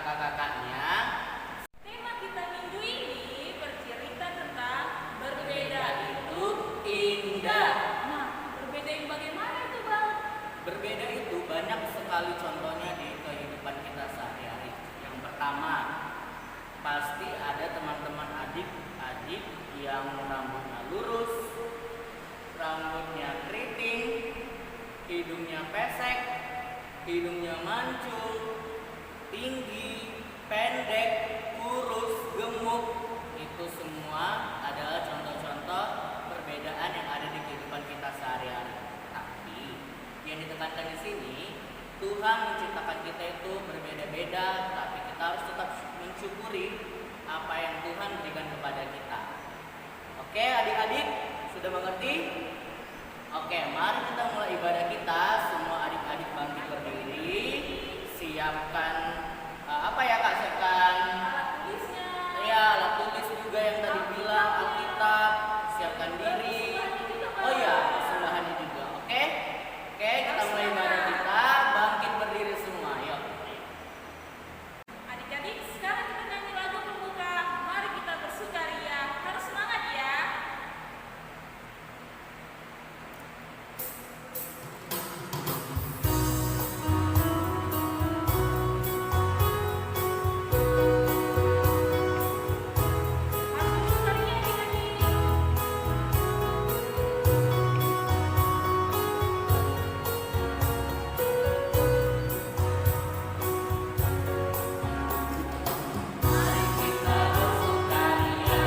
kakak-kakaknya. Tema kita minggu ini bercerita tentang Berbeda itu indah. Nah, berbeda yang bagaimana itu, Bang? Berbeda itu banyak sekali contohnya di kehidupan kita sehari-hari. Yang pertama, pasti ada teman-teman adik-adik yang rambutnya lurus, rambutnya keriting, hidungnya pesek, hidungnya mancung, tinggi, pendek, kurus, gemuk. Itu semua adalah contoh-contoh perbedaan yang ada di kehidupan kita sehari-hari. Tapi yang ditekankan di sini, Tuhan menciptakan kita itu berbeda-beda, tapi kita harus tetap mensyukuri apa yang Tuhan berikan kepada kita. Oke, adik-adik, sudah mengerti? Oke, mari kita mulai ibadah kita. Semua adik-adik bangkit berdiri. Siapkan apa ya Kak? Siapkan Alat tulisnya. ya, alat tulis juga yang tadi bilang, Alkitab. Siapkan diri. Oh ya, persembahannya juga. Oke? Oke, kita mulai ibadah kita. Bangkit berdiri semua. Yuk. Adik-adik, sekarang kita nyanyi lagu pembuka. Mari kita bersukaria. Harus semangat ya. Harus bersukaria adik-adik. Mari kita bersukaria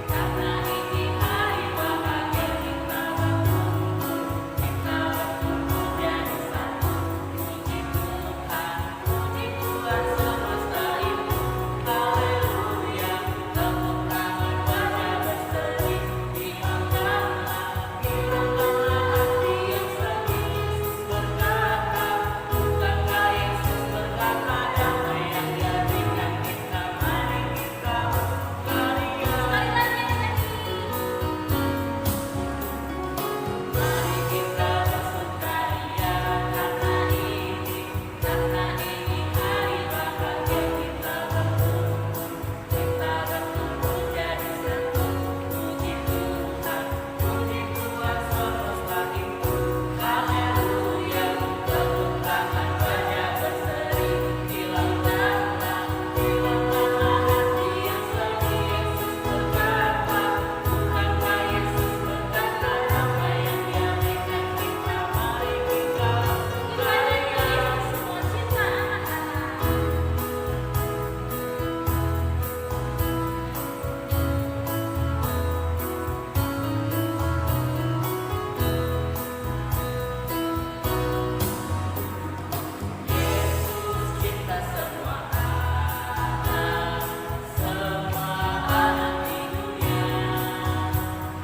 karena ini hari bahagia kita berkumpul. Kita berkumpul jadi satu. Puji Tuhan, puji Tuhan semesta itu. Haleluya, tepuk tangan wajah berseri. Hilangkanlah hati yang sedih. Yesus berkata, bukankah Yesus berkata damai yang Dia berikan kita. Mari kita bersukaria. Sekali lagi adik-adik. Mari kita bersukaria karena ini hari bahagia kita berkumpul. Kita berkumpul jadi satu. Puji Tuhan, puji Tuhan semesta itu. Haleluya, tepuk tangan wajah berseri. Hilangkanlah hati yang sedih. Yesus berkata, bukankah Yesus berkata damai yang Dia berikan kita. Mari kita bersukaria. Semua cinta anak-anak. Yesus cinta semua anak di dunia.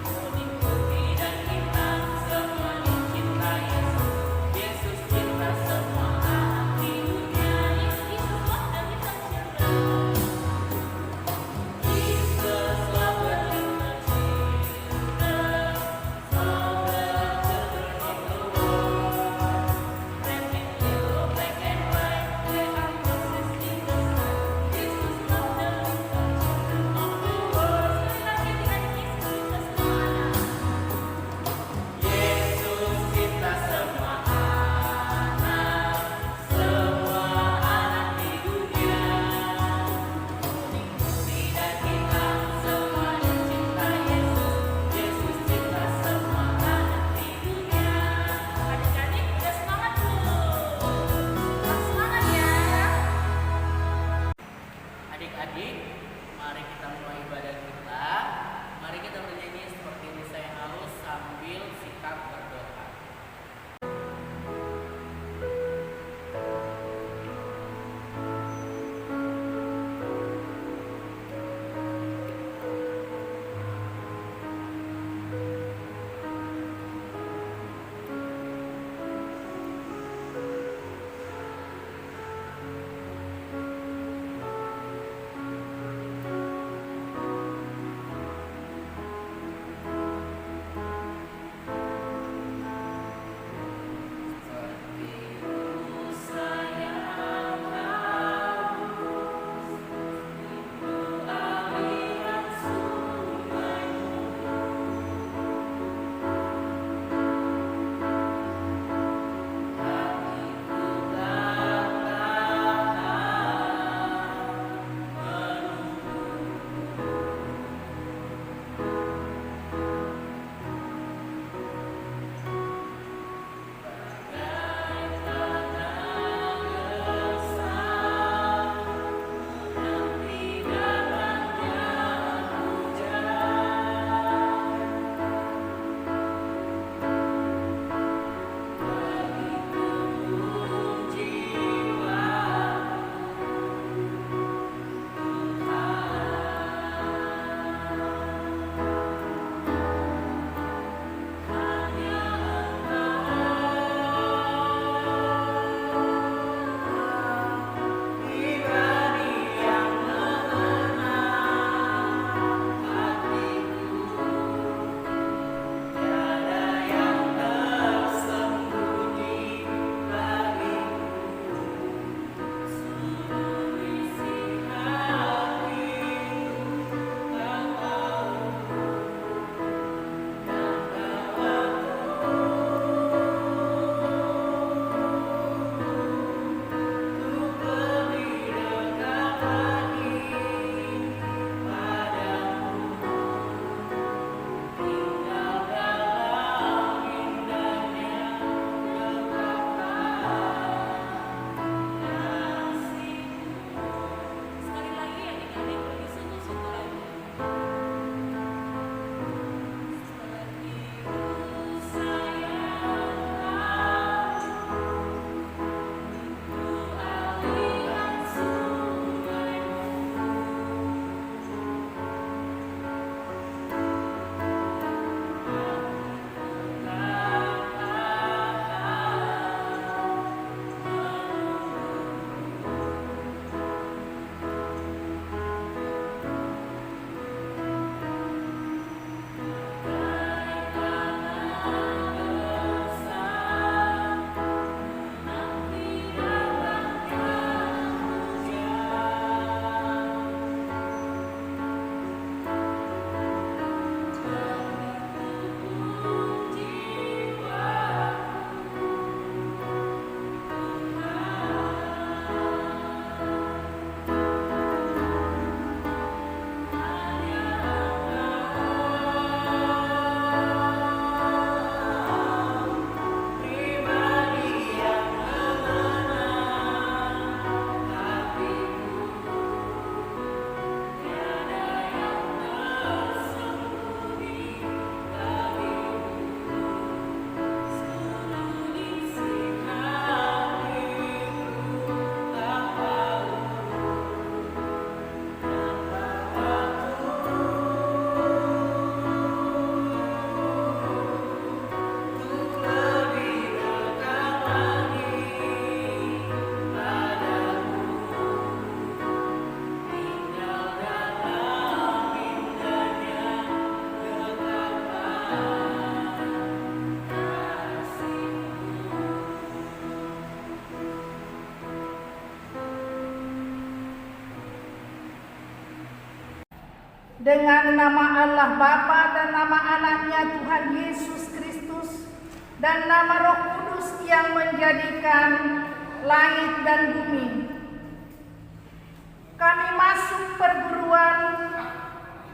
Kuning, putih, dan hitam semuanya cinta Yesus. Yesus cinta semua anak di dunia. Yesus love dan kita cinta. Jesus loved the children, all the children of the world. Red and yellow, black and white, they are Moses in the sun. Jesus loved the little children of the world. Sekali lagi adik-adik, Yesus cinta semua anak. Yesus cinta semua anak di dunia. Kuning, putih, dan hitam semuanya cinta Yesus. Yesus cinta semua anak di dunia. Adik-adik udah semangat belum? Harus semangat ya. Adik-adik, mari kita mulai ibadah kita. Mari kita bernyanyi seperti Lisa yang halus sambil sikap berdoa. Dengan nama Allah Bapa dan nama anaknya Tuhan Yesus Kristus dan nama Roh Kudus yang menjadikan langit dan bumi. Kami masuk perguruan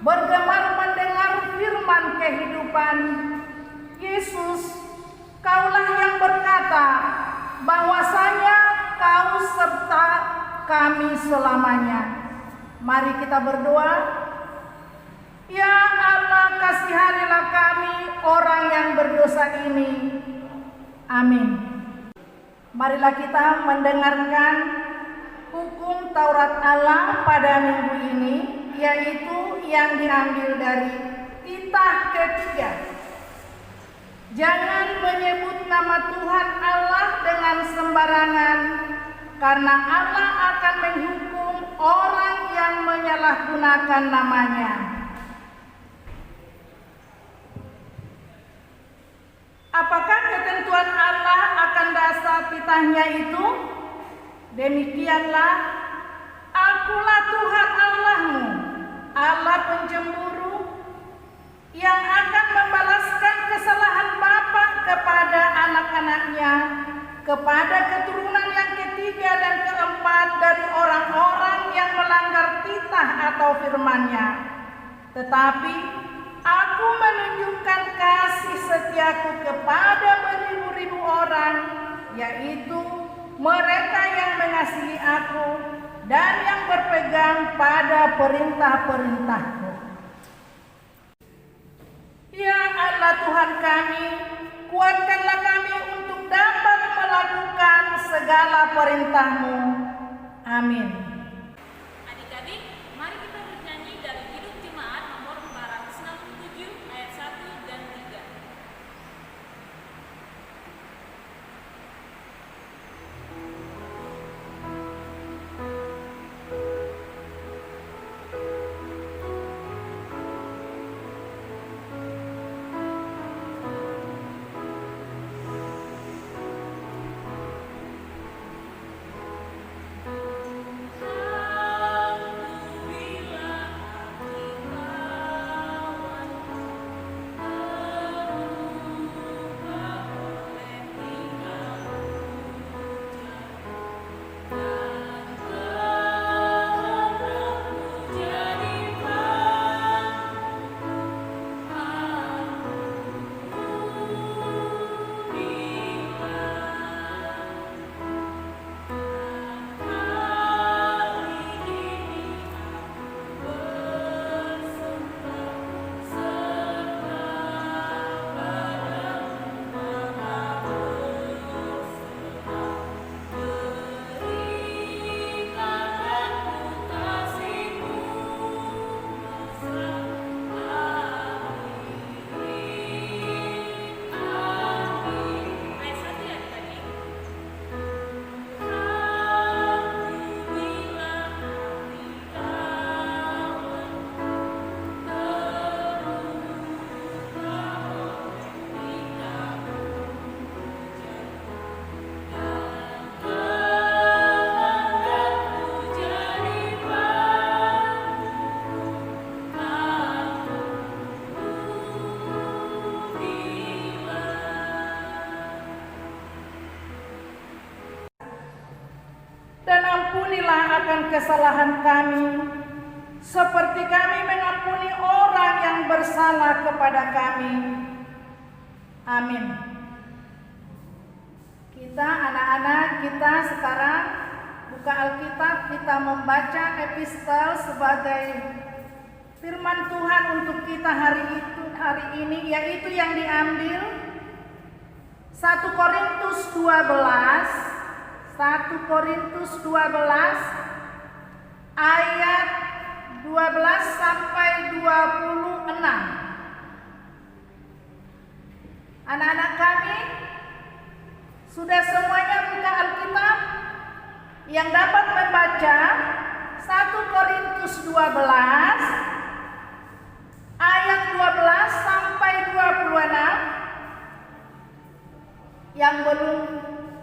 bergemar mendengar firman kehidupan. Yesus, Kaulah yang berkata bahwasanya Kau serta kami selamanya. Mari kita berdoa. Ya Allah, kasihanilah kami orang yang berdosa ini. Amin. Marilah kita mendengarkan hukum Taurat Allah pada minggu ini, yaitu yang diambil dari titah ketiga. Jangan menyebut nama Tuhan Allah dengan sembarangan, karena Allah akan menghukum orang yang menyalahgunakan namanya. Apakah ketentuan Allah akan dasar titahnya itu? Demikianlah, Akulah Tuhan Allahmu, Allah pencemburu, yang akan membalaskan kesalahan bapa kepada anak-anaknya, kepada keturunan yang ketiga dan keempat dari orang-orang yang melanggar titah atau firman-Nya. Tetapi Aku menunjukkan kasih setiaku kepada beribu-ribu orang, yaitu mereka yang mengasihi Aku dan yang berpegang pada perintah-perintah-Ku. Ya Allah Tuhan kami, kuatkanlah kami untuk dapat melakukan segala perintah-Mu. Amin. Adik-adik, mari kita bernyanyi dari Hidup Jemaat nomor 467 ayat 1 dan 3. Dan ampunilah akan kesalahan kami, seperti kami mengampuni orang yang bersalah kepada kami. Amin. Kita anak-anak, kita sekarang buka Alkitab, kita membaca epistel sebagai firman Tuhan untuk kita hari ini, yaitu yang diambil 1 Korintus 12 ayat 12 sampai 26. Anak-anak kami, sudah semuanya buka Alkitab? Yang dapat membaca 1 Korintus 12 ayat 12 sampai 26. Yang belum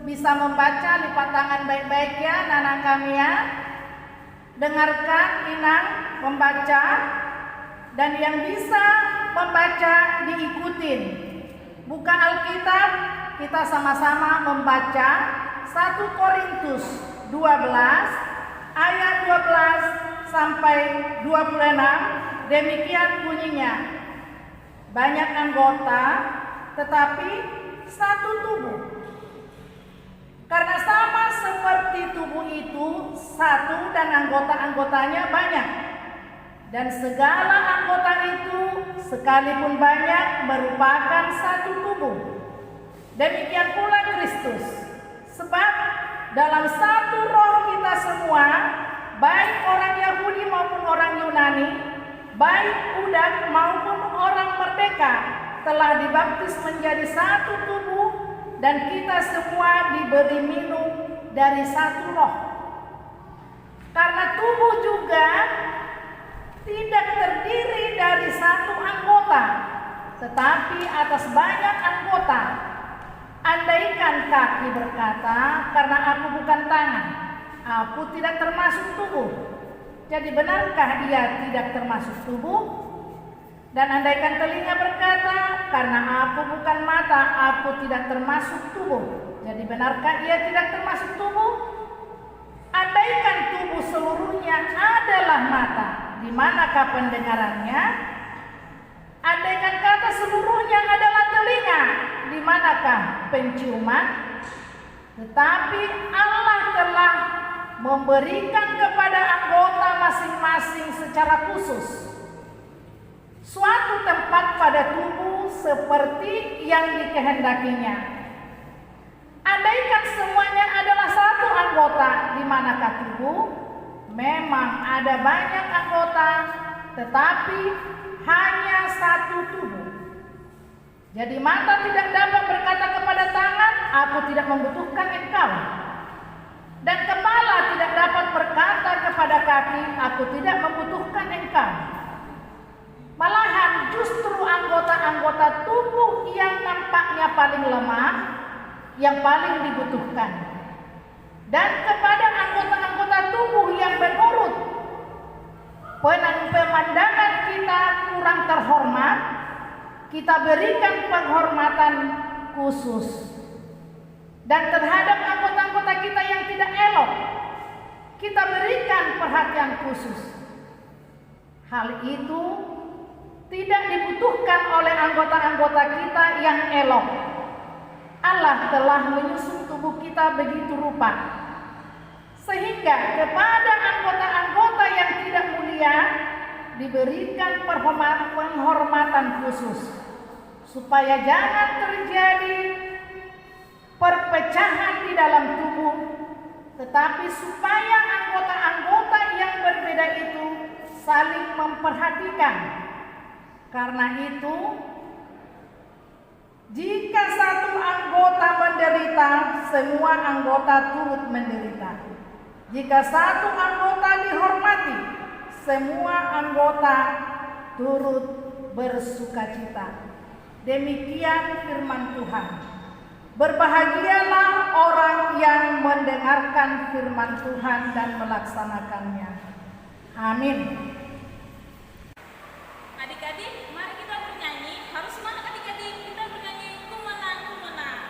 bisa membaca, lipat tangan baik-baik ya anak-anak kami ya. Dengarkan Inang membaca dan yang bisa membaca diikutin. Buka Alkitab, kita sama-sama membaca 1 Korintus 12 ayat 12 sampai 26. Demikian bunyinya. Banyak anggota tetapi satu tubuh. Karena sama seperti tubuh itu satu dan anggota-anggotanya banyak. Dan segala anggota itu sekalipun banyak merupakan satu tubuh. Demikian pula Kristus. Sebab dalam satu roh kita semua, baik orang Yahudi maupun orang Yunani, baik budak maupun orang merdeka, telah dibaptis menjadi satu tubuh, dan kita semua diberi minum dari satu roh. Karena tubuh juga tidak terdiri dari satu anggota, tetapi atas banyak anggota. Andaikan kaki berkata, karena aku bukan tangan, aku tidak termasuk tubuh. Jadi benarkah ia tidak termasuk tubuh? Dan andaikan telinga berkata, karena aku bukan mata, aku tidak termasuk tubuh. Jadi benarkah ia tidak termasuk tubuh? Andaikan tubuh seluruhnya adalah mata, di manakah pendengarannya? Andaikan kata seluruhnya adalah telinga, di manakah penciuman? Tetapi Allah telah memberikan kepada anggota masing-masing secara khusus suatu tempat pada tubuh seperti yang dikehendakinya. Andaikan semuanya adalah satu anggota, di manakah tubuh? Memang ada banyak anggota, tetapi hanya satu tubuh. Jadi mata tidak dapat berkata kepada tangan, aku tidak membutuhkan engkau. Dan kepala tidak dapat berkata kepada kaki, aku tidak membutuhkan engkau. Malahan justru anggota-anggota tubuh yang nampaknya paling lemah, yang paling dibutuhkan. Dan kepada anggota-anggota tubuh yang menurut pemandangan kita kurang terhormat, kita berikan penghormatan khusus. Dan terhadap anggota-anggota kita yang tidak elok, kita berikan perhatian khusus. Hal itu tidak dibutuhkan oleh anggota-anggota kita yang elok. Allah telah menyusun tubuh kita begitu rupa, sehingga kepada anggota-anggota yang tidak mulia diberikan penghormatan khusus, supaya jangan terjadi perpecahan di dalam tubuh, tetapi supaya anggota-anggota yang berbeda itu saling memperhatikan. Karena itu, jika satu anggota menderita, semua anggota turut menderita. Jika satu anggota dihormati, semua anggota turut bersukacita. Demikian firman Tuhan. Berbahagialah orang yang mendengarkan firman Tuhan dan melaksanakannya. Amin. Adik-adik, mari kita bernyanyi. Harus semangat adik-adik, kita bernyanyi Ku Menang, Ku Menang.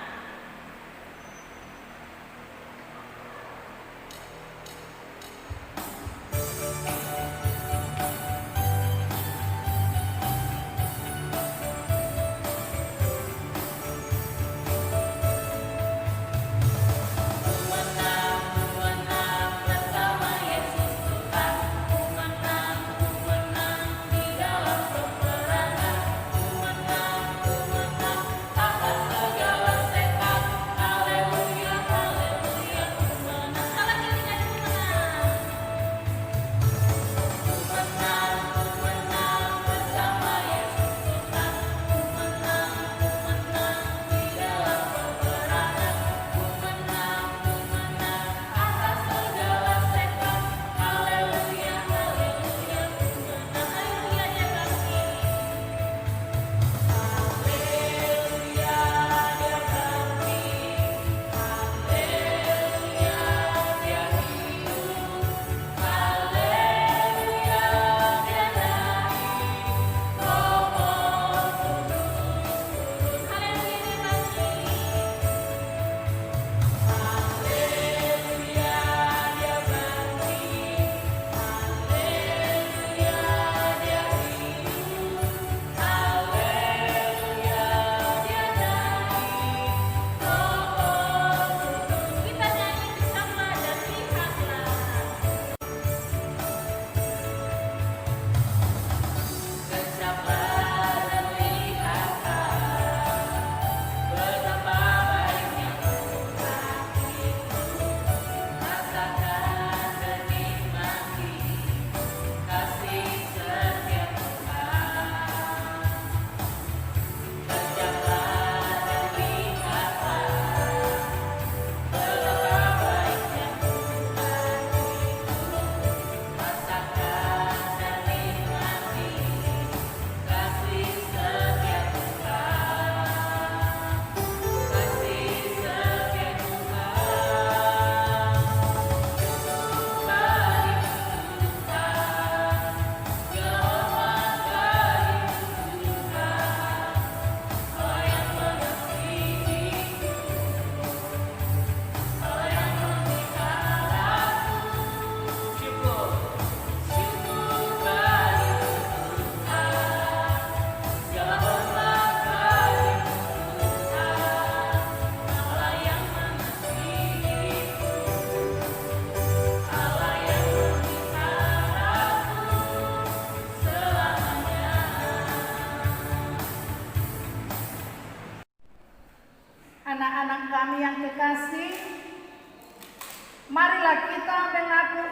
Bersama Yesus Tuhan, ku menang.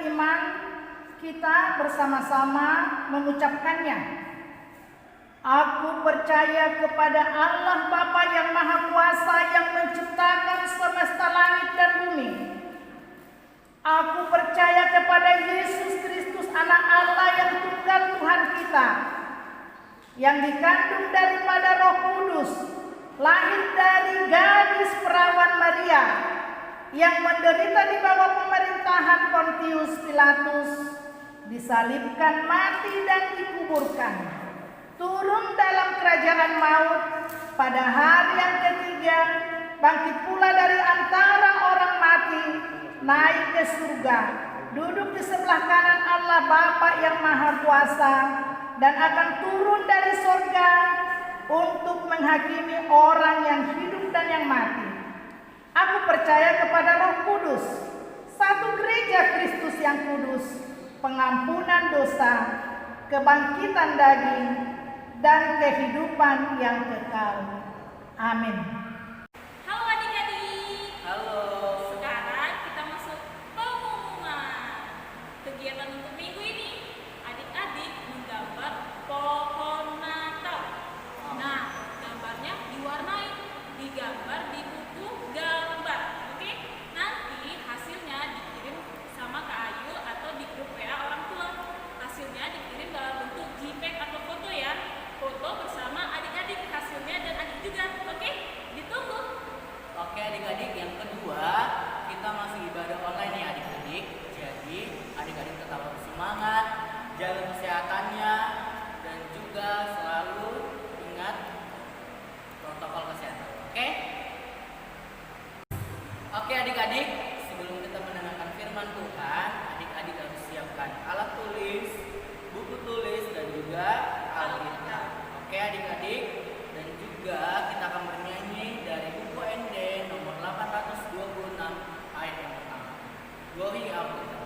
beriman, kita bersama-sama mengucapkannya. Aku percaya kepada Allah Bapa yang Maha Kuasa yang menciptakan semesta langit dan bumi. Aku percaya kepada Yesus Kristus, Anak Allah yang tunggal Tuhan kita, yang dikandung daripada Roh Kudus, lahir dari gadis perawan Maria, yang menderita di bawah pemerintahan Pontius Pilatus, disalibkan, mati dan dikuburkan, turun dalam kerajaan maut, pada hari yang ketiga bangkit pula dari antara orang mati, naik ke surga, duduk di sebelah kanan Allah Bapa yang Maha Kuasa, dan akan turun dari surga untuk menghakimi orang yang hidup dan yang mati. Aku percaya kepada Roh Kudus, satu gereja Kristus yang kudus, pengampunan dosa, kebangkitan daging, dan kehidupan yang kekal. Amin. Halo adik-adik. Halo. Sekarang kita masuk pengumuman. Kegiatan untuk minggu ini, adik-adik menggambar pohon Natal. Nah, gambarnya diwarnai, digambar di buku gambar. Oke? Nanti hasilnya dikirim sama Kak Ayu atau di grup WA orang tua. Hasilnya dikirim dalam bentuk JPEG atau foto ya. Foto bersama adik-adik hasilnya dan adik juga. Oke? Ditunggu. Oke adik-adik, yang kedua kita masih ibadah online ya adik-adik. Jadi adik-adik tetap harus semangat, jaga kesehatannya, dan juga selalu ingat protokol kesehatan. Oke? Oke adik-adik, sebelum kita mendengarkan firman Tuhan, adik-adik harus siapkan alat tulis, buku tulis, dan juga Alkitab. Oke adik-adik, dan juga kita akan bernyanyi dari buku ND nomor 826 ayat yang pertama. Glory Alkitab.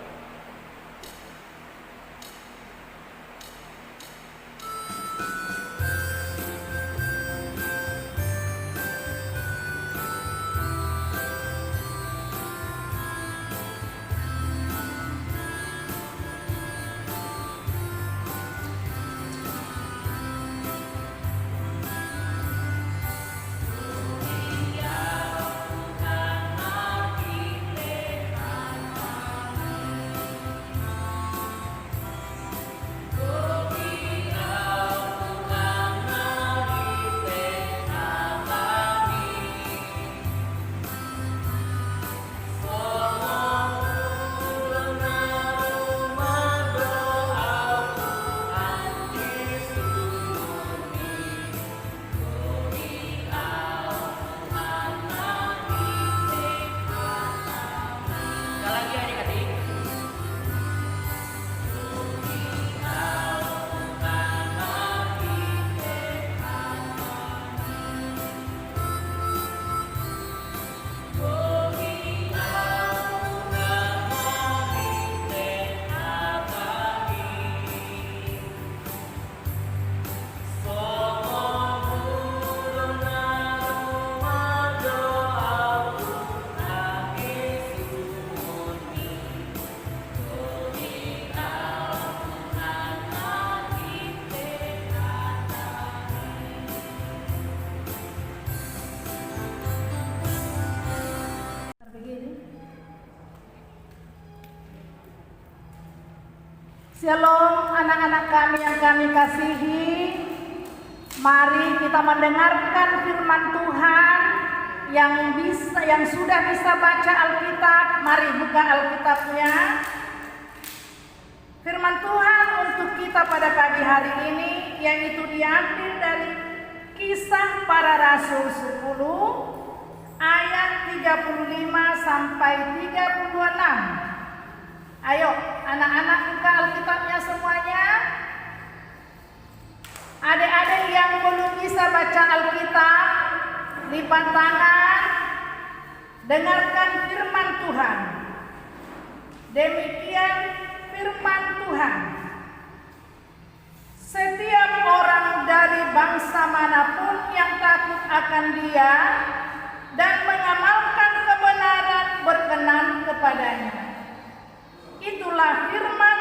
Shalom anak-anak kami yang kami kasihi. Mari kita mendengarkan firman Tuhan. Yang sudah bisa baca Alkitab, mari buka Alkitabnya. Firman Tuhan untuk kita pada pagi hari ini yaitu diambil dari Kisah Para Rasul 10 ayat 35 sampai 36. Ayo, anak-anak buka Alkitabnya semuanya. Adik-adik yang belum bisa baca Alkitab, lipat tangan, dengarkan firman Tuhan. Demikian firman Tuhan. Setiap orang dari bangsa manapun yang takut akan Dia dan mengamalkan kebenaran berkenan kepadanya, Itulah firman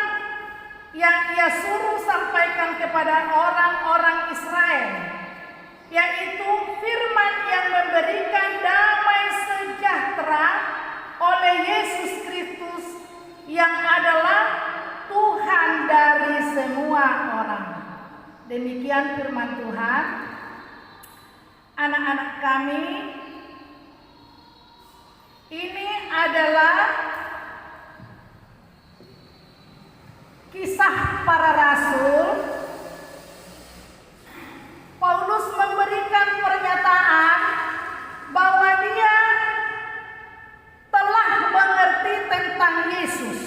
yang ia suruh sampaikan kepada orang-orang Israel, yaitu firman yang memberikan damai sejahtera oleh Yesus Kristus yang adalah Tuhan dari semua orang. Demikian firman Tuhan. Anak-anak kami, ini adalah kisah para rasul. Paulus memberikan pernyataan bahwa dia telah mengerti tentang Yesus.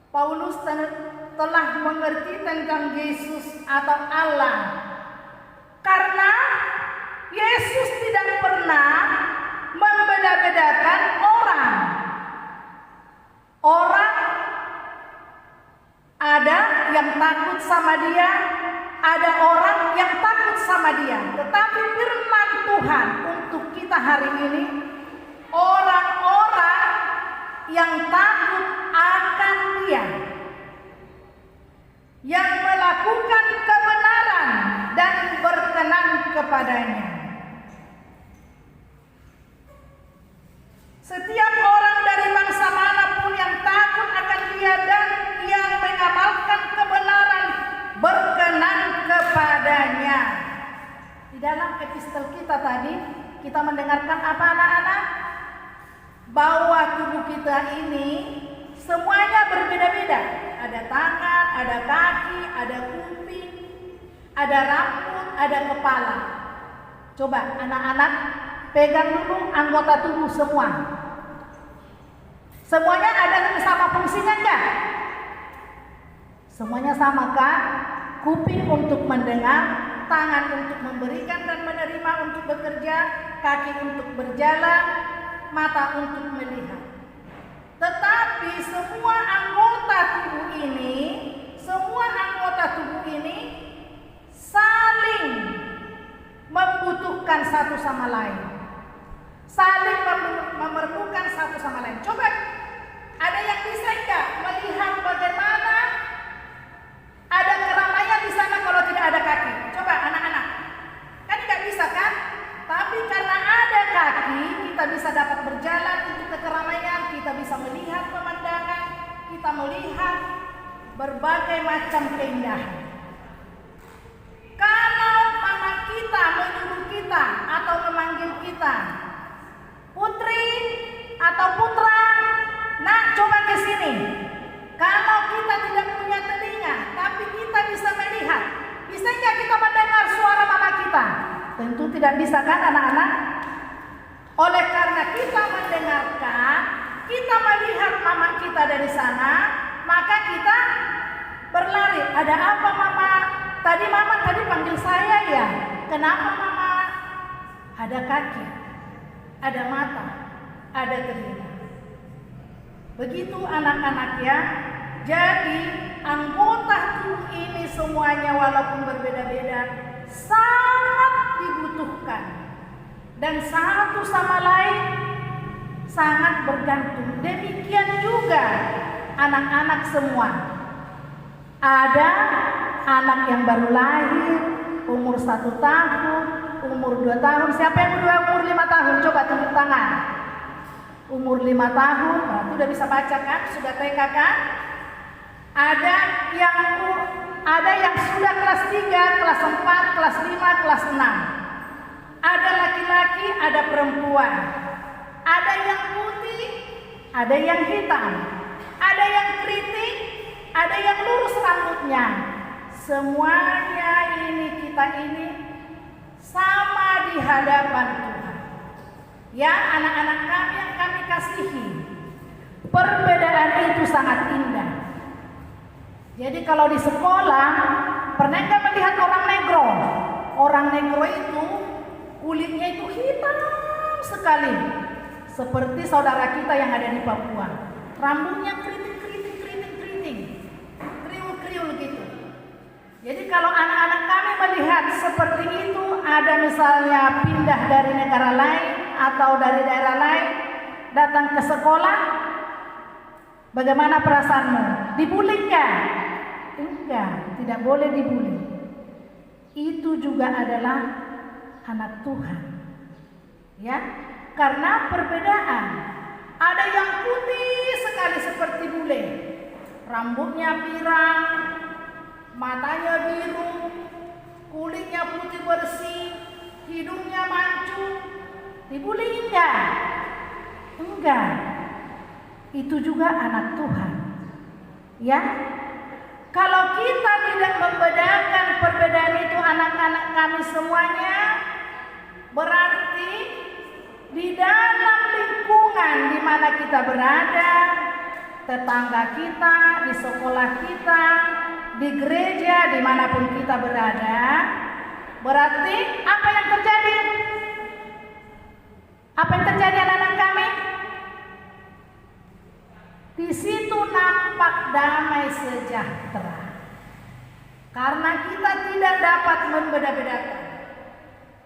Paulus telah mengerti tentang Yesus atau Allah, karena Yesus tidak pernah membeda-bedakan orang. Orang ada yang takut sama dia, ada orang yang takut sama dia. Tetapi firman Tuhan untuk kita hari ini, orang-orang yang takut akan dia, yang melakukan kebenaran dan berkenan kepadanya. Setiap orang dari bangsa manapun yang takut akan dia dan yang mengamalkan kebenaran berkenan kepadanya. Di dalam epistel kita tadi, kita mendengarkan apa anak-anak? Bahwa tubuh kita ini semuanya berbeda-beda. Ada tangan, ada kaki, ada kuping, ada rambut, ada kepala. Coba anak-anak pegang dulu anggota tubuh semua. Semuanya ada sama fungsinya enggak? Semuanya sama kan? Kuping untuk mendengar, tangan untuk memberikan dan menerima untuk bekerja, kaki untuk berjalan, mata untuk melihat. Tetapi semua anggota tubuh ini saling membutuhkan satu sama lain. Saling memerlukan satu sama lain. Coba, ada yang bisa enggak melihat bagaimana ada keramaian di sana kalau tidak ada kaki? Coba anak-anak, kan enggak bisa kan? Tapi karena ada kaki, kita bisa dapat berjalan untuk ke keramaian, kita bisa melihat pemandangan, kita melihat berbagai macam keindahan. Kalau mama kita menyuruh kita atau memanggil kita, putri atau putra, nak coba ke sini. Kalau kita tidak punya telinga, tapi kita bisa melihat, bisa nggak kita mendengar suara mama kita? Tentu tidak bisa kan anak-anak? Oleh karena kita mendengarkan, kita melihat mama kita dari sana, maka kita berlari. Ada apa mama? Mama tadi panggil saya ya. Kenapa mama? Ada kaki, ada mata, ada telinga. Begitu anak-anak ya. Jadi anggota tubuh ini semuanya walaupun berbeda-beda sangat dibutuhkan dan satu sama lain sangat bergantung. Demikian juga anak-anak semua. Ada anak yang baru lahir umur 1 tahun, umur 2 tahun. Siapa yang udah umur 5 tahun? Coba tunjuk tangan. Umur 5 tahun, berarti udah bisa baca kan? Sudah TK kan? Ada yang sudah kelas 3, kelas 4, kelas 5, kelas 6. Ada laki-laki, ada perempuan. Ada yang putih, ada yang hitam. Ada yang keriting, ada yang lurus rambutnya. Semuanya kita ini sama di hadapan Tuhan. Ya anak-anak kami yang kami kasihi, perbedaan itu sangat indah. Jadi kalau di sekolah, pernah nggak melihat orang negro? Orang negro itu kulitnya itu hitam sekali, seperti saudara kita yang ada di Papua. Rambutnya keriting, kriul gitu. Jadi kalau anak-anak kami melihat seperti itu, ada misalnya pindah dari negara lain atau dari daerah lain, datang ke sekolah, Bagaimana perasaanmu? Dibully enggak? Enggak, tidak boleh dibully. Itu juga adalah anak Tuhan. Ya, karena perbedaan. Ada yang putih sekali seperti bule, rambutnya pirang, matanya biru, kulitnya putih bersih, hidungnya mancung. Dibully enggak? Enggak. Itu juga anak Tuhan. Ya. Kalau kita tidak membedakan perbedaan itu anak-anak kami semuanya, berarti di dalam lingkungan di mana kita berada, tetangga kita, di sekolah kita, di gereja, dimanapun kita berada, berarti apa yang terjadi? Apa yang terjadi anak-anak kami? Di situ nampak damai sejahtera. Karena kita tidak dapat membeda-bedakan.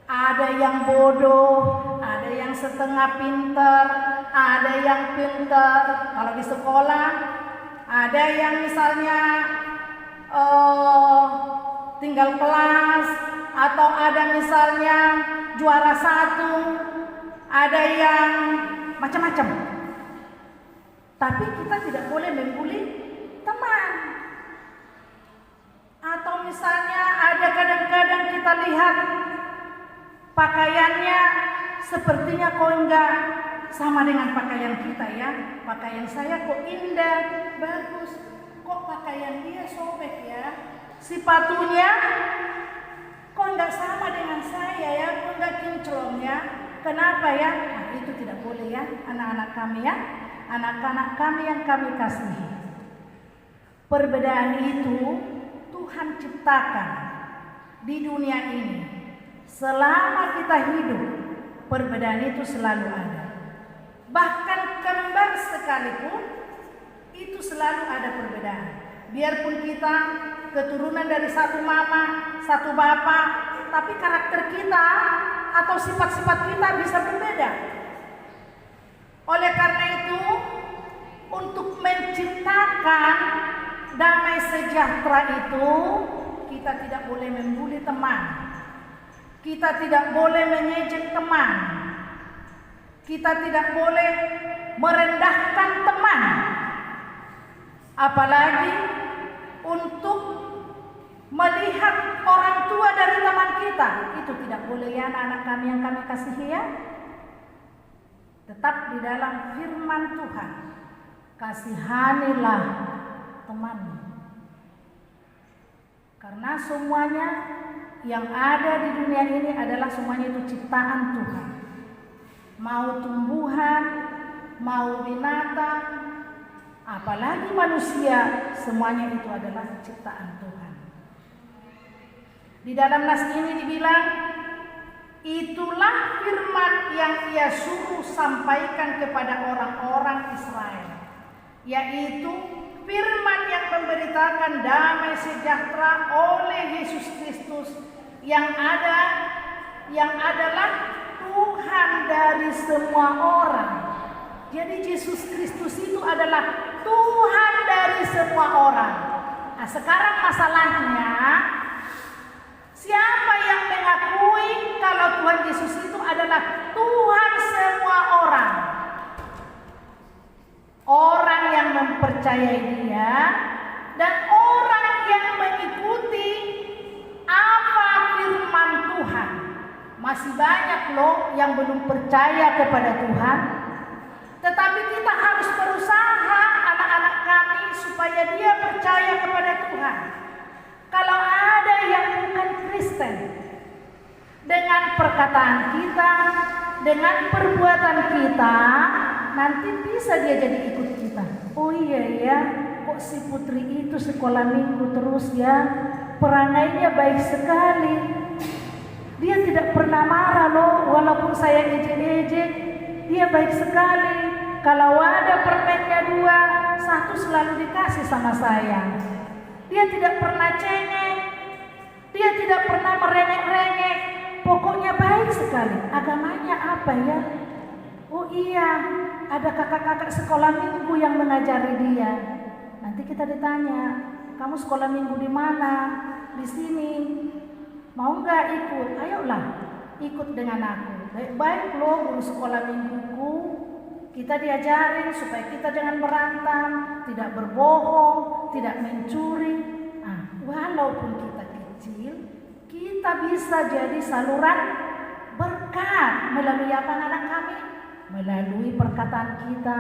Ada yang bodoh, ada yang setengah pinter, ada yang pinter. Kalau di sekolah, ada yang misalnya tinggal kelas, atau ada misalnya juara 1, ada yang macam-macam. Tapi kita tidak boleh membuli teman. Atau misalnya ada kadang-kadang kita lihat pakaiannya sepertinya kok enggak sama dengan pakaian kita ya. Pakaian saya kok indah, bagus. Kok pakaian dia sobek ya. Sepatunya kok enggak sama dengan saya ya, kok enggak kinclong ya. Kenapa ya? Nah, itu tidak boleh ya, anak-anak kami ya. Anak-anak kami yang kami kasihi. Perbedaan itu Tuhan ciptakan di dunia ini. Selama kita hidup, perbedaan itu selalu ada. Bahkan kembar sekalipun, itu selalu ada perbedaan. Biarpun kita keturunan dari satu mama, satu bapak, tapi karakter kita atau sifat-sifat kita bisa berbeda. Oleh karena itu, untuk menciptakan damai sejahtera itu, kita tidak boleh membuli teman. Kita tidak boleh mengejek teman. Kita tidak boleh merendahkan teman. Apalagi untuk melihat orang tua dari teman kita. Itu tidak boleh ya anak-anak kami yang kami kasihi ya. Tetap di dalam firman Tuhan, kasihanilah temanmu. Karena semuanya yang ada di dunia ini adalah semuanya itu ciptaan Tuhan. Mau tumbuhan, mau binatang, apalagi manusia, semuanya itu adalah ciptaan Tuhan. Di dalam nas ini dibilang, itulah firman yang ia suruh sampaikan kepada orang-orang Israel, yaitu firman yang memberitakan damai sejahtera oleh Yesus Kristus yang adalah Tuhan dari semua orang. Jadi Yesus Kristus itu adalah Tuhan dari semua orang. Nah, sekarang masalahnya, siapa yang mengakui kalau Tuhan Yesus itu adalah Tuhan semua orang? Orang yang mempercayai Dia dan orang yang mengikuti apa firman Tuhan. Masih banyak loh yang belum percaya kepada Tuhan. Tetapi kita harus berusaha anak-anak kami supaya dia percaya kepada Tuhan. Kalau ada yang bukan Kristen, dengan perkataan kita, dengan perbuatan kita, nanti bisa dia jadi ikut kita. Oh iya ya, kok si putri itu sekolah minggu terus ya, perangainya baik sekali. Dia tidak pernah marah loh, walaupun saya ejek-ejek, dia baik sekali. Kalau ada permennya 2, 1 selalu dikasih sama saya. Dia tidak pernah cengeng, dia tidak pernah merengek-rengek, pokoknya baik sekali. Agamanya apa ya? Oh iya, ada kakak-kakak sekolah minggu yang mengajari dia. Nanti kita ditanya, kamu sekolah minggu di mana? Di sini. Mau nggak ikut? Ayolah, ikut dengan aku. Baik-baik loh guru sekolah mingguku. Kita diajarin supaya kita jangan berantam, tidak berbohong, tidak mencuri. Nah, walaupun kita kecil, kita bisa jadi saluran berkat melalui apa anak kami? Melalui perkataan kita,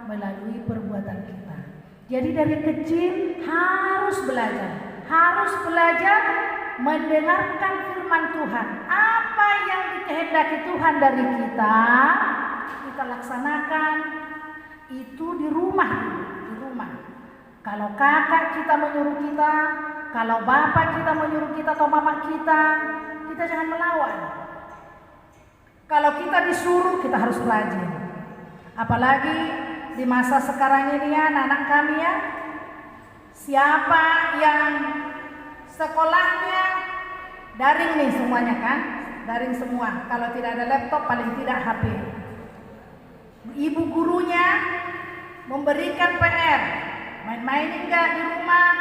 melalui perbuatan kita. Jadi dari kecil harus belajar mendengarkan firman Tuhan. Apa yang dikehendaki Tuhan dari kita laksanakan. Itu di rumah. Kalau kakak kita menyuruh kita, kalau bapak kita menyuruh kita atau mama kita jangan melawan. Kalau kita disuruh, kita harus rajin. Apalagi di masa sekarang ini ya, anak-anak kami ya, siapa yang sekolahnya daring nih semuanya kan? Daring semua. Kalau tidak ada laptop, paling tidak HP. Ibu gurunya memberikan PR, main-main enggak di rumah,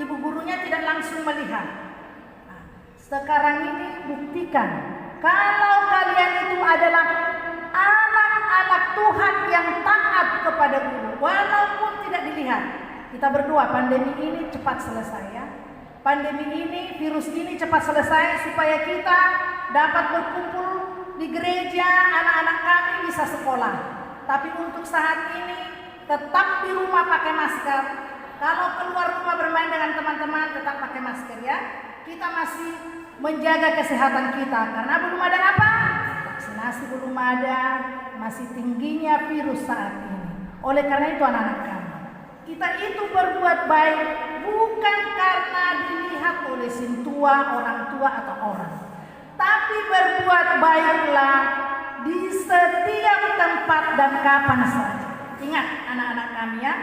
ibu gurunya tidak langsung melihat. Nah, sekarang ini buktikan, kalau kalian itu adalah anak-anak Tuhan yang taat kepada guru, walaupun tidak dilihat. Kita berdoa pandemi ini cepat selesai ya. Pandemi ini, virus ini cepat selesai supaya kita dapat berkumpul di gereja, anak-anak kami bisa sekolah. Tapi untuk saat ini tetap di rumah pakai masker. Kalau keluar rumah bermain dengan teman-teman tetap pakai masker ya. Kita masih menjaga kesehatan kita karena belum ada apa? Vaksinasi belum ada, masih tingginya virus saat ini. Oleh karena itu anak-anak kami, kita itu berbuat baik bukan karena dilihat oleh sintua, orang tua atau orang. Tapi berbuat baiklah di setiap tempat dan kapan saja. Ingat anak-anak kami ya,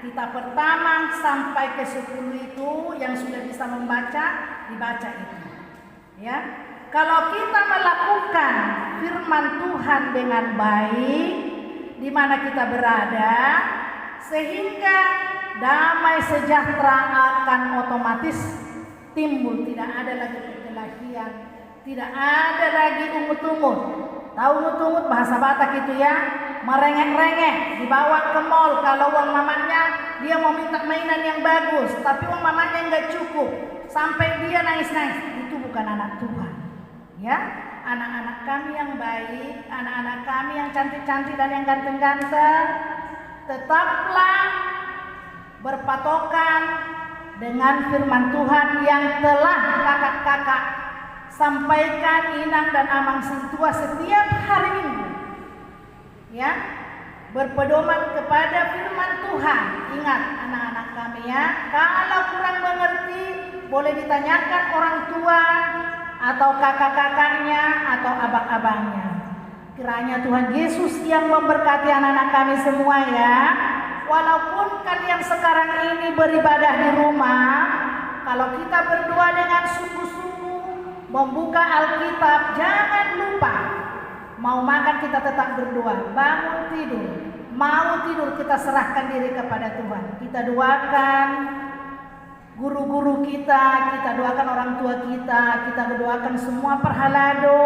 kita pertama sampai ke 10 itu yang sudah bisa membaca, dibaca itu. Ya. Kalau kita melakukan firman Tuhan dengan baik di mana kita berada, sehingga damai sejahtera akan otomatis timbul. Tidak ada lagi perkelahian, tidak ada lagi umut-umut. Tahu umut-umut bahasa Batak itu ya, merengek-rengek, dibawa ke mall. Kalau uang mamanya dia mau minta mainan yang bagus, tapi uang mamanya nggak cukup, sampai dia nangis-nangis. Itu bukan anak Tuhan. Ya, anak-anak kami yang baik, anak-anak kami yang cantik-cantik dan yang ganteng-ganteng, tetaplah berpatokan dengan firman Tuhan yang telah kakak-kakak sampaikan Inang dan Amang Sintua setiap hari Minggu. Ya, berpedoman kepada firman Tuhan. Ingat anak-anak kami ya, kalau kurang mengerti boleh ditanyakan orang tua atau kakak-kakaknya atau abang-abangnya. Kiranya Tuhan Yesus yang memberkati anak-anak kami semua ya. Walaupun kalian sekarang ini beribadah di rumah, kalau kita berdoa dengan sungguh-sungguh, membuka Alkitab, jangan lupa. Mau makan kita tetap berdoa, bangun tidur, mau tidur kita serahkan diri kepada Tuhan. Kita doakan guru-guru kita doakan orang tua kita berdoakan semua perhalado,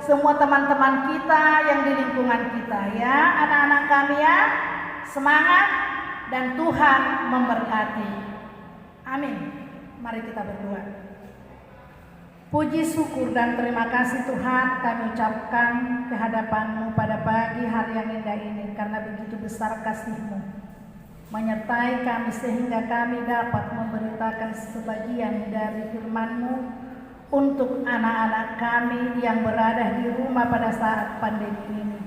semua teman-teman kita yang di lingkungan kita ya. Anak-anak kami ya, semangat dan Tuhan memberkati. Amin. Mari kita berdoa. Puji syukur dan terima kasih Tuhan kami ucapkan kehadapan-Mu pada pagi hari yang indah ini, karena begitu besar kasih-Mu menyertai kami sehingga kami dapat memberitakan sebagian dari firman-Mu untuk anak-anak kami yang berada di rumah pada saat pandemi ini.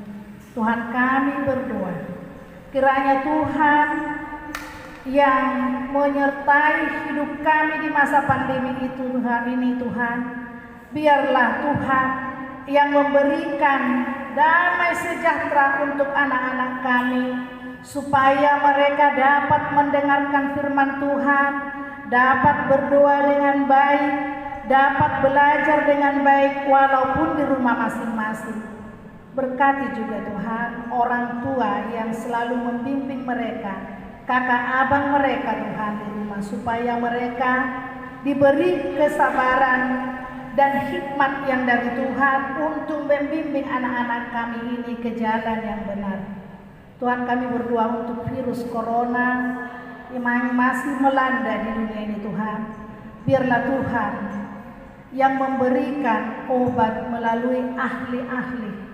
Tuhan, kami berdoa kiranya Tuhan yang menyertai hidup kami di masa pandemi itu Tuhan, biarlah Tuhan yang memberikan damai sejahtera untuk anak-anak kami, supaya mereka dapat mendengarkan firman Tuhan, dapat berdoa dengan baik, dapat belajar dengan baik walaupun di rumah masing-masing. Berkati juga Tuhan orang tua yang selalu membimbing mereka, kakak abang mereka Tuhan di rumah, supaya mereka diberi kesabaran dan hikmat yang dari Tuhan untuk membimbing anak-anak kami ini ke jalan yang benar. Tuhan, kami berdoa untuk virus corona yang masih melanda di dunia ini Tuhan. Biarlah Tuhan yang memberikan obat melalui ahli-ahli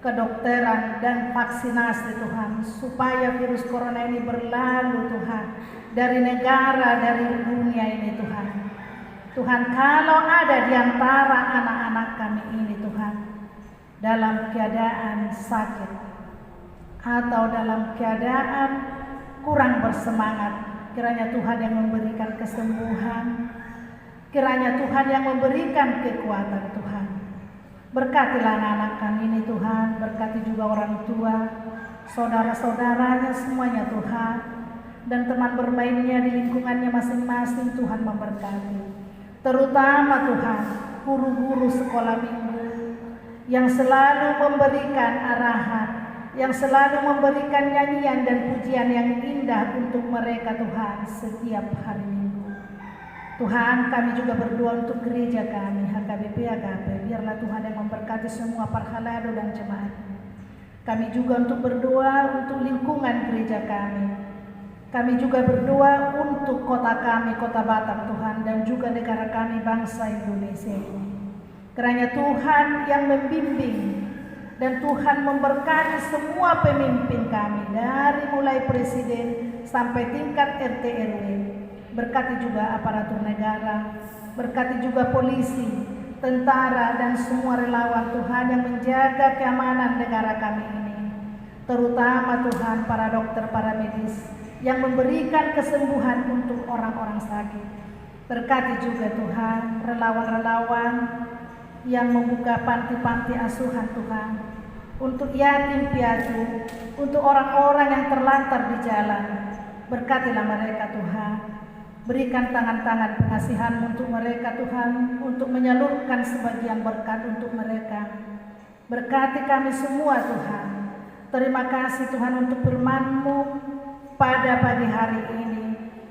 kedokteran dan vaksinasi Tuhan, supaya virus corona ini berlalu Tuhan dari negara, dari dunia ini Tuhan. Tuhan, kalau ada di antara anak-anak kami ini Tuhan dalam keadaan sakit atau dalam keadaan kurang bersemangat, kiranya Tuhan yang memberikan kesembuhan, kiranya Tuhan yang memberikan kekuatan Tuhan. Berkatilah anak-anak kami ini Tuhan, berkati juga orang tua, saudara-saudaranya semuanya Tuhan, dan teman bermainnya di lingkungannya masing-masing Tuhan memberkati. Terutama Tuhan, guru-guru sekolah minggu yang selalu memberikan arahan, yang selalu memberikan nyanyian dan pujian yang indah untuk mereka Tuhan setiap hari Minggu. Tuhan, kami juga berdoa untuk gereja kami, HKBP Agape. Biarlah Tuhan yang memberkati semua parhalado dan jemaat. Kami juga untuk berdoa untuk lingkungan gereja kami. Kami juga berdoa untuk kota kami, kota Batam Tuhan, dan juga negara kami, bangsa Indonesia ini. Kiranya Tuhan yang membimbing dan Tuhan memberkati semua pemimpin kami, dari mulai presiden sampai tingkat RT RW. Berkati juga aparatur negara, berkati juga polisi, tentara, dan semua relawan Tuhan yang menjaga keamanan negara kami ini. Terutama Tuhan para dokter, para medis yang memberikan kesembuhan untuk orang-orang sakit. Berkati juga Tuhan relawan-relawan yang membuka panti-panti asuhan Tuhan, untuk yatim piatu, untuk orang-orang yang terlantar di jalan. Berkatilah mereka Tuhan. Berikan tangan-tangan pengasihan untuk mereka Tuhan, untuk menyalurkan sebagian berkat untuk mereka. Berkati kami semua Tuhan. Terima kasih Tuhan untuk firman-Mu pada pagi hari ini.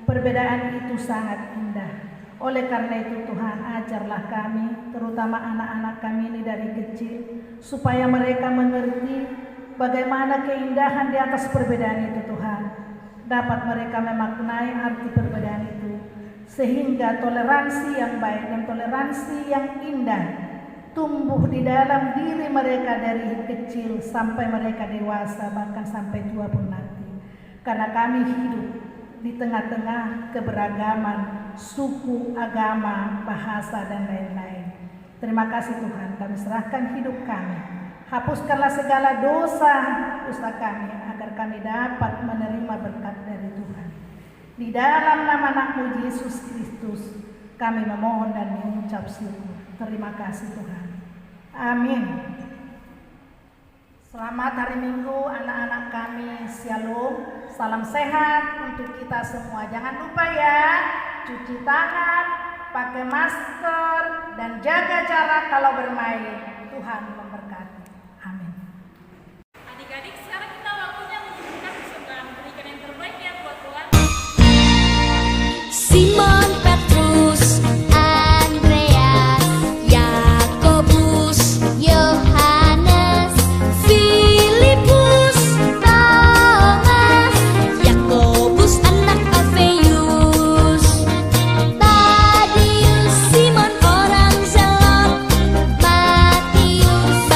Perbedaan itu sangat indah. Oleh karena itu Tuhan, ajarlah kami, terutama anak-anak kami ini dari kecil, supaya mereka mengerti bagaimana keindahan di atas perbedaan itu Tuhan. Dapat mereka memaknai arti perbedaan itu, sehingga toleransi yang baik dan toleransi yang indah tumbuh di dalam diri mereka dari kecil sampai mereka dewasa, bahkan sampai tua pun nanti. Karena kami hidup di tengah-tengah keberagaman suku, agama, bahasa, dan lain-lain. Terima kasih Tuhan, kami serahkan hidup kami. Hapuskanlah segala dosa kami, agar kami dapat menerima berkat dari Tuhan. Di dalam nama anak-Mu Yesus Kristus, kami memohon dan mengucap syukur. Terima kasih Tuhan. Amin. Selamat hari Minggu anak-anak kami. Shalom. Salam sehat untuk kita semua. Jangan lupa ya, cuci tangan, pakai masker, dan jaga jarak kalau bermain. Tuhan memberkati. Amin. Adik-adik, sekarang kita waktunya menunjukkan kesukaan, berikan yang terbaik ya buat Tuhan. Simon Petrus, Andreas, Yakobus, Yohanes, Filipus, Thomas, Yakobus anak Alfeus, Tadius, Simon orang Zelot, Matius,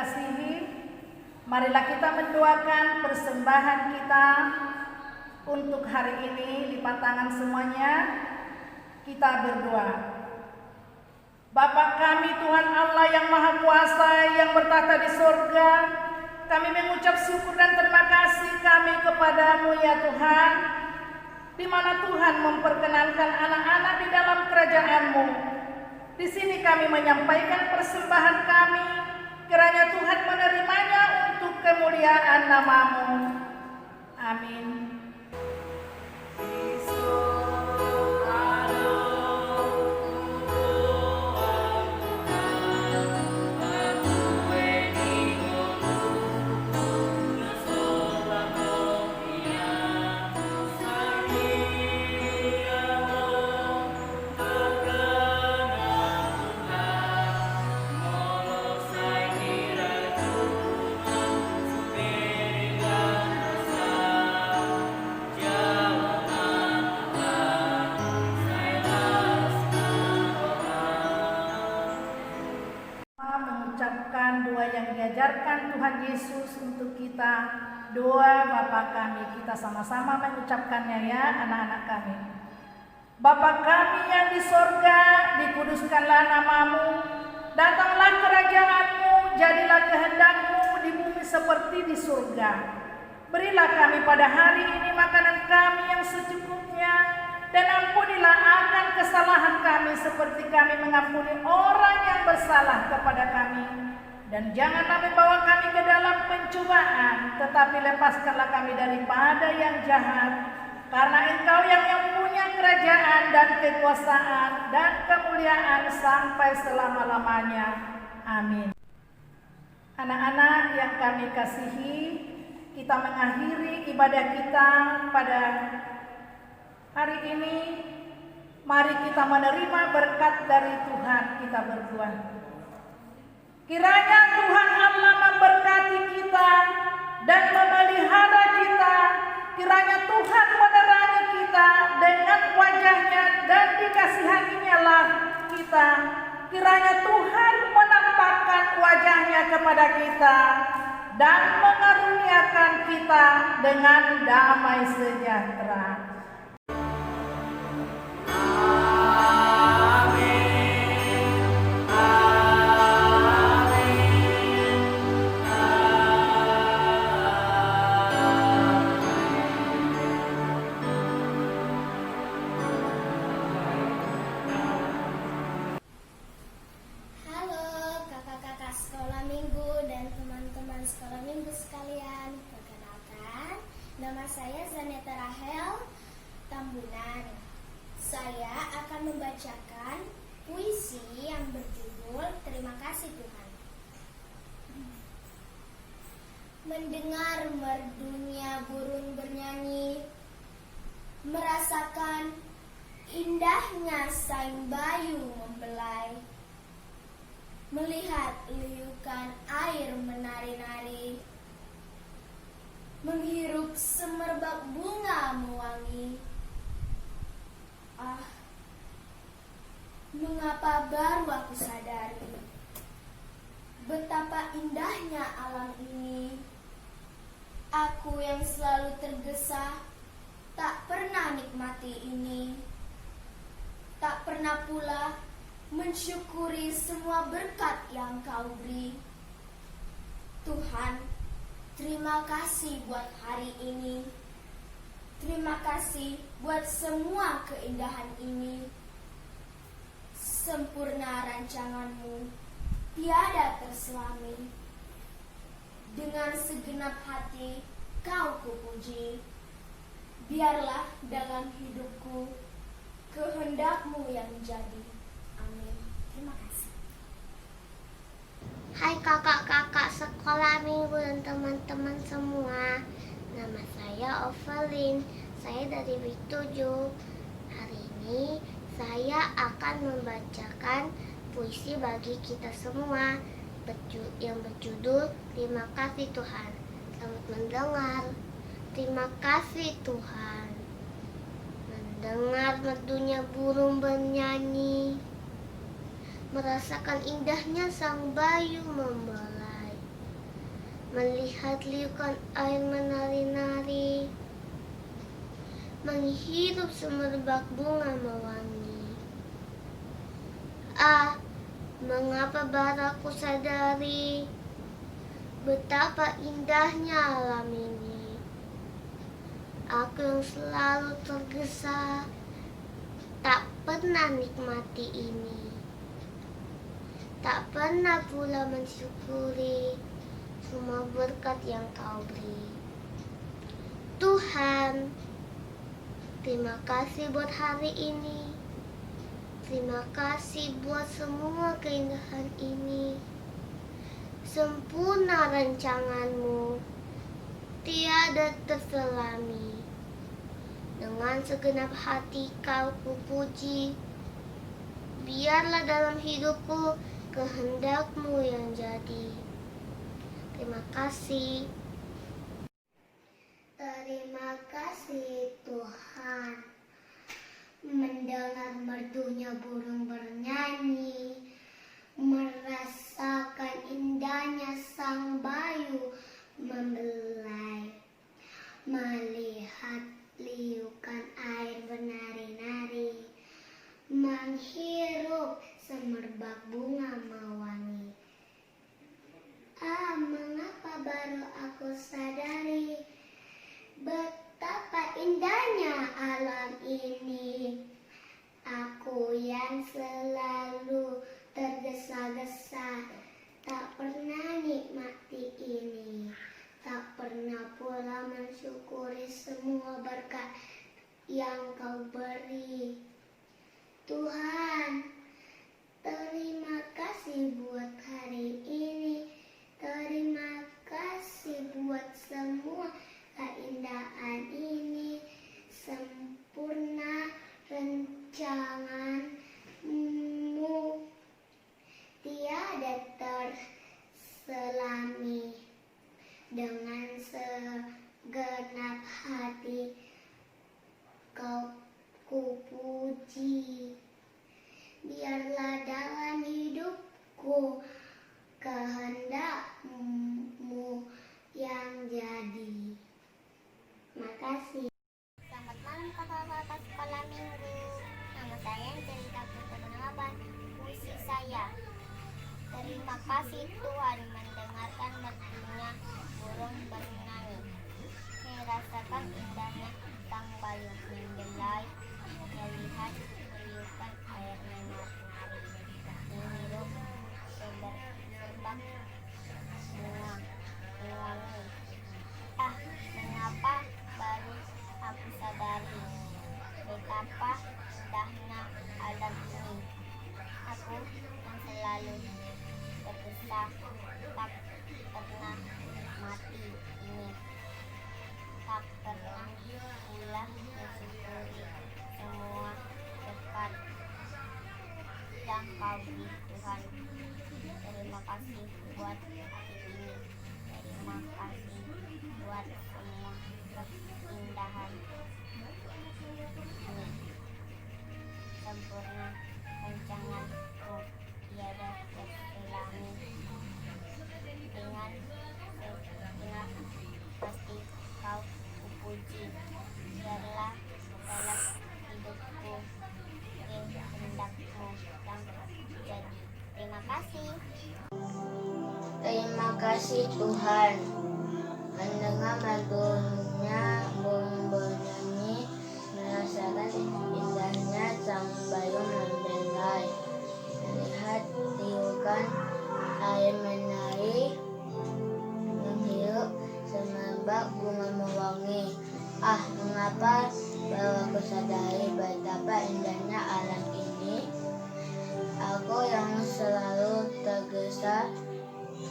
kasihi, marilah kita mendoakan persembahan kita untuk hari ini. Lipat tangan semuanya, kita berdoa. Bapa kami Tuhan Allah yang Maha Kuasa yang bertata di surga, kami mengucap syukur dan terima kasih kami kepadamu ya Tuhan, di mana Tuhan memperkenankan anak-anak di dalam kerajaan-Mu. Di sini kami menyampaikan persembahan kami, kiranya Tuhan menerimanya untuk kemuliaan nama-Mu. Amin. Mengucapkan doa yang diajarkan Tuhan Yesus untuk kita, doa Bapa kami. Kita sama-sama mengucapkannya ya anak-anak kami. Bapa kami yang di sorga, dikuduskanlah nama-Mu, datanglah kerajaan-Mu, jadilah kehendak-Mu di bumi seperti di surga. Berilah kami pada hari ini makanan kami yang secukupnya, dan ampunilah akan kesalahan kami seperti kami mengampuni orang yang bersalah kepada kami. Dan janganlah membawa kami ke dalam pencobaan, tetapi lepaskanlah kami daripada yang jahat. Karena Engkau yang punya kerajaan dan kekuasaan dan kemuliaan sampai selama-lamanya. Amin. Anak-anak yang kami kasihi, kita mengakhiri ibadah kita pada hari ini. Mari kita menerima berkat dari Tuhan. Kita berdoa. Kiranya Tuhan Allah memberkati kita dan memelihara kita. Kiranya Tuhan menerangi kita dengan wajah-Nya dan dikasihaninya lah kita. Kiranya Tuhan menampakkan wajah-Nya kepada kita dan mengaruniakan kita dengan damai sejahtera. Halo kakak-kakak sekolah minggu dan teman-teman sekolah minggu sekalian. Perkenalkan, nama saya Zaneta Rahel Tambunan. Saya akan membacakan puisi yang berjudul Terima Kasih Tuhan. Mendengar merdunya burung bernyanyi, merasakan indahnya saing bayu membelai, melihat liukan air menari-nari, menghirup semerbak bunga mewangi. Ah, mengapa baru aku sadari betapa indahnya alam ini. Aku yang selalu tergesa tak pernah nikmati ini, tak pernah pula mensyukuri semua berkat yang Kau beri. Tuhan, terima kasih buat hari ini. Terima kasih buat semua keindahan ini. Sempurna rancangan-Mu, tiada terselami. Dengan segenap hati Kau kupuji. Biarlah dalam hidupku kehendak-Mu yang jadi. Amin. Terima kasih. Hai kakak-kakak sekolah minggu dan teman-teman semua. Nama saya Ovalin. Saya dari Week 7. Hari ini saya akan membacakan puisi bagi kita semua yang berjudul Terima Kasih Tuhan. Selamat mendengar. Terima kasih Tuhan. Mendengar merdunya burung bernyanyi, merasakan indahnya sang bayu membelai, melihat liukan air menari-nari, menghirup semerbak bunga mewangi. Ah, mengapa baru aku sadari betapa indahnya alam ini. Aku yang selalu tergesa, tak pernah nikmati ini. Tak pernah pula mensyukuri semua berkat yang Kau beri. Tuhan, terima kasih buat hari ini. Terima kasih buat semua keindahan ini. Sempurna rancangan-Mu, tiada terselami. Dengan segenap hati Kau kupuji. Biarlah dalam hidupku kehendak-Mu yang jadi. Terima kasih. Terima kasih Tuhan. Mendengar merdunya burung bernyanyi, merasakan indahnya sang bayu membelai, melihat liukan air menari-nari, menghirup semerbak bunga mewangi. Ah, mengapa baru aku sadari betapa indahnya alam ini. Aku yang selalu tergesa-gesa, tak pernah nikmati ini. Tak pernah pula mensyukuri semua berkat yang Kau beri. Tuhan, terima kasih buat hari ini. Terima kasih buat semua keindahan ini. Sempurna rancangan-Mu, tiada terselami. Dengan segenap hati Kau kupuji. Biarlah dalam hidupku kehendak-Mu yang jadi. Makasih. Selamat malam kakak-kakak sekolah minggu. Nama saya Angelika Putri Gunawan. Puisi saya. Terima kasih Tuhan mendengarkan merdunya burung bernyanyi, merasakan indahnya sang bayu membelai, melihat meliukan air menari-nari, menghirup semerbak bunga mewangi. Ah, mengapa baru aku sadari betapa indahnya alam ini. Aku yang selalu tergesa, tak pernah mati ini. Tak pernah pula mensyukuri semua berkat yang Kau beri Tuhan. Terima kasih buat hari ini. Terima kasih buat semua keindahan ini. Sempurna rancangan-Mu, tiada terselami. Dengan segenap pasti Kau kupuji. Biarlah dalam hidupku kehendak-Mu yang jadi. Terima kasih. Terima kasih Tuhan. Mendengar merdunya burung bernyanyi, merasakan indahnya sang bayu membelai, melihat liukan air menari, menghirup semerbak bunga mewangi. Ah, mengapa baru aku sadari betapa indahnya alam ini. Aku yang selalu tergesa,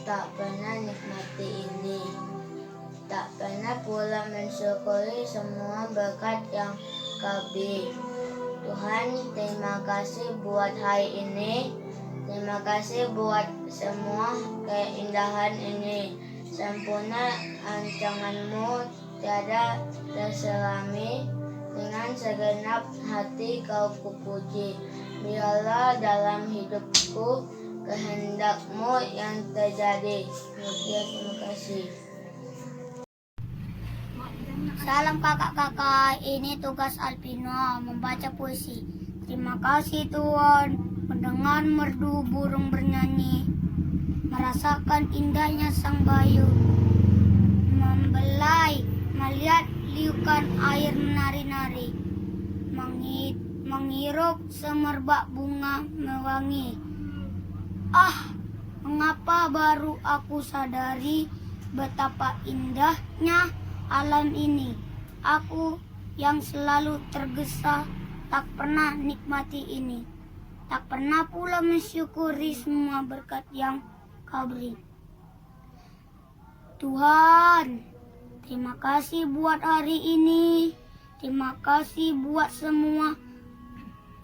tak pernah nikmati ini. Tak pernah pula mensyukuri semua berkat yang Kau beri. Tuhan, terima kasih buat hari ini. Terima kasih buat semua keindahan ini. Sempurna rancangan-Mu, tiada terselami. Dengan segenap hati Kau kupuji. Biarlah dalam hidupku kehendakmu yang terjadi. Terima kasih. Salam kakak-kakak, ini tugas Alpino membaca puisi. Terima kasih Tuhan, mendengar merdu burung bernyanyi, merasakan indahnya sang bayu, membelai, melihat liukan air menari-nari, menghirup semerbak bunga mewangi. Ah, mengapa baru aku sadari betapa indahnya alam ini. Aku yang selalu tergesa tak pernah nikmati ini, tak pernah pula mensyukuri semua berkat yang Kau beri. Tuhan, terima kasih buat hari ini. Terima kasih buat semua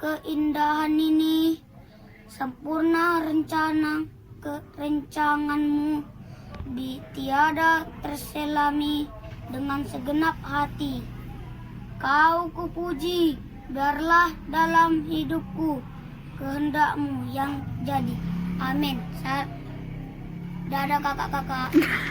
keindahan ini. Sempurna rencanganmu tiada terselami dengan segenap hati. Kau kupuji, biarlah dalam hidupku kehendakmu yang jadi. Amin. Dadah kakak-kakak.